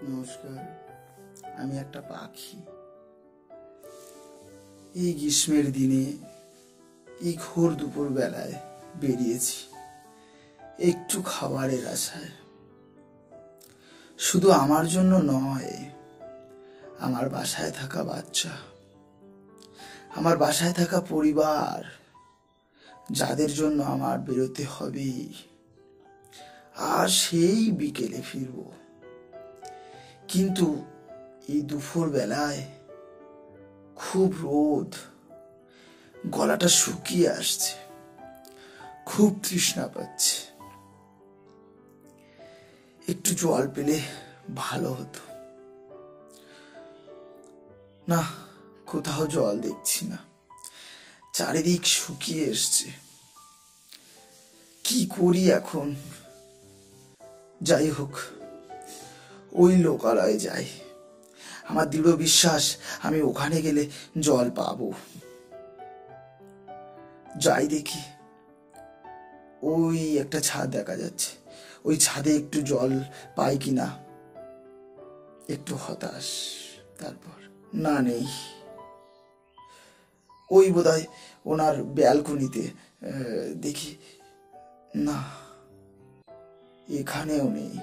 নমস্কার, আমি একটা পাখি। এই গ্রীষ্মের দিনে এই ঘোর দুপুর বেলায় বেরিয়েছি একটু খাবারের আশায়। শুধু আমার জন্য নয়, আমার বাসায় থাকা বাচ্চা, আমার বাসায় থাকা পরিবার, যাদের জন্য আমার বেরোতে হবে। আর সেই বিকেলে ফিরব, কিন্তু এই দুপুর বেলায় খুব রোদ, গলাটা শুকিয়ে আসছে, খুব তৃষ্ণা পাচ্ছে। একটু জল পেলে ভালো হতো। না, কোথাও জল দেখছি না, চারিদিক শুকিয়ে এসছে। কি করি এখন? যাই হোক, ওই লোকালয়ে যাই। আমার দৃঢ় বিশ্বাস আমি ওখানে গেলে জল পাবো। যাই দেখি, ওই একটা ছাদ দেখা যাচ্ছে, ওই ছাদে একটু জল পাই কিনা। একটু হতাশ, তারপর না, নেই। ওই বোধহয় ওনার ব্যালকনিতে দেখি, না, এখানেও নেই।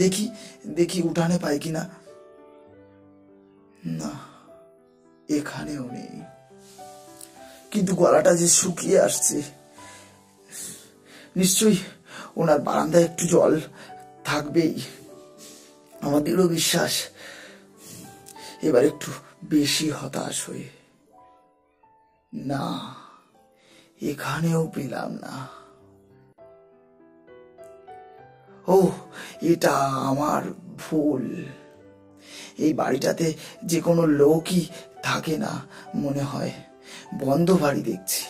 দেখি দেখি উঠানে পাই কিনা, না, এখানেও নেই। কিন্তু গলাটা যে শুকিয়ে আসছে, নিশ্চয়ই ওনার বারান্দায় একটু জল থাকবেই। আমার দৃঢ় বিশ্বাস। এবার একটু বেশি হতাশ হয়ে, না, এখানেও পেলাম না। ও, এটা আমার ভুল। এই বাড়িটাতে যে কোনো লোকই থাকে না মনে হয়, বন্ধ বাড়ি দেখছি।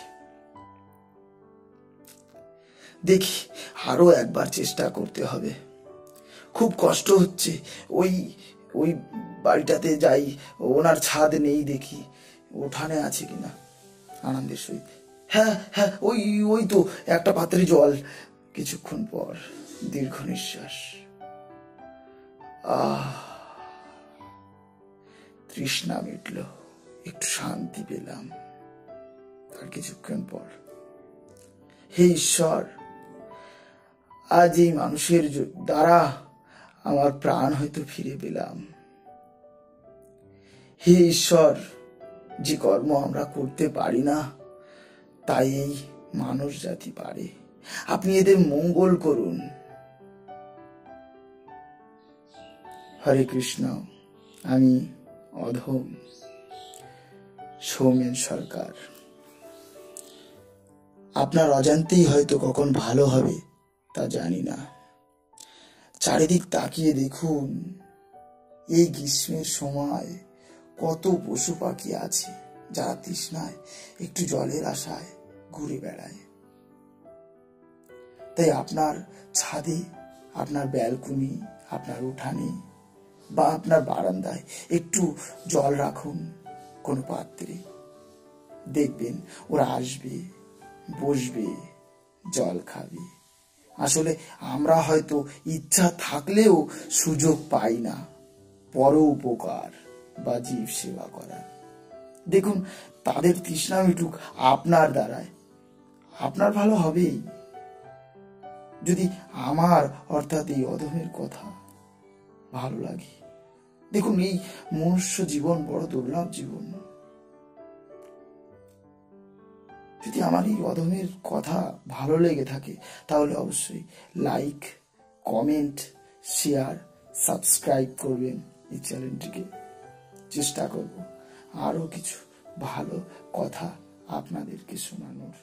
দেখি, আরো একবার চেষ্টা করতে হবে। খুব কষ্ট হচ্ছে। ওই ওই বাড়িটাতে যাই, ওনার ছাদ নেই, দেখি উঠানে আছে কিনা। আনন্দের সহিত, হ্যাঁ হ্যাঁ, ওই ওই তো একটা পাত্রে জল। কিছুক্ষণ পর দীর্ঘ নিঃশ্বাস। তৃষ্ণা মিটল, একটু শান্তি পেলাম। তার কিছুক্ষণ পর, হে ঈশ্বর, আজ এই মানুষের দ্বারা আমার প্রাণ হয়তো ফিরে পেলাম। হে ঈশ্বর, যে কর্ম আমরা করতে পারি না, তাই এই মানুষ জাতি পারে। আপনি এদের মঙ্গল করুন। হরে কৃষ্ণ। আমি অধম, সৌমেন সরকার। আপনার অজান্তেই হয়তো কখন ভালো হবে তা জানি না। চারিদিক তাকিয়ে দেখুন, এই গ্রীষ্মের সময় কত পশু পাখি আছে যারা তৃষ্ণায় একটু জলের আশায় ঘুরে বেড়ায়। তাই আপনার ছাদে, আপনার ব্যালকনি, আপনার উঠানে বা আপনার বারান্দায় একটু জল রাখুন কোনো পাত্রে। দেখবেন ওরা আসবে, বসবে, জল খাবে। আসলে আমরা হয়তো ইচ্ছা থাকলেও সুযোগ পাই না পর উপকার বা জীব সেবা করার। দেখুন, তাদের তৃষ্ণা মিটুক আপনার দ্বারায়। আপনার ভালো হবেই যদি আমার, অর্থাৎ এই অধমের কথা ভালো লাগে। দেখুন, এই মনুষ্য জীবন বড় দুর্লভ জীবন। যদি আমার এই অধমের কথা ভালো লেগে থাকে, তাহলে অবশ্যই লাইক, কমেন্ট, শেয়ার, সাবস্ক্রাইব করবেন এই চ্যানেলটিকে। চেষ্টা করব আরো কিছু ভালো কথা আপনাদেরকে শোনানোর।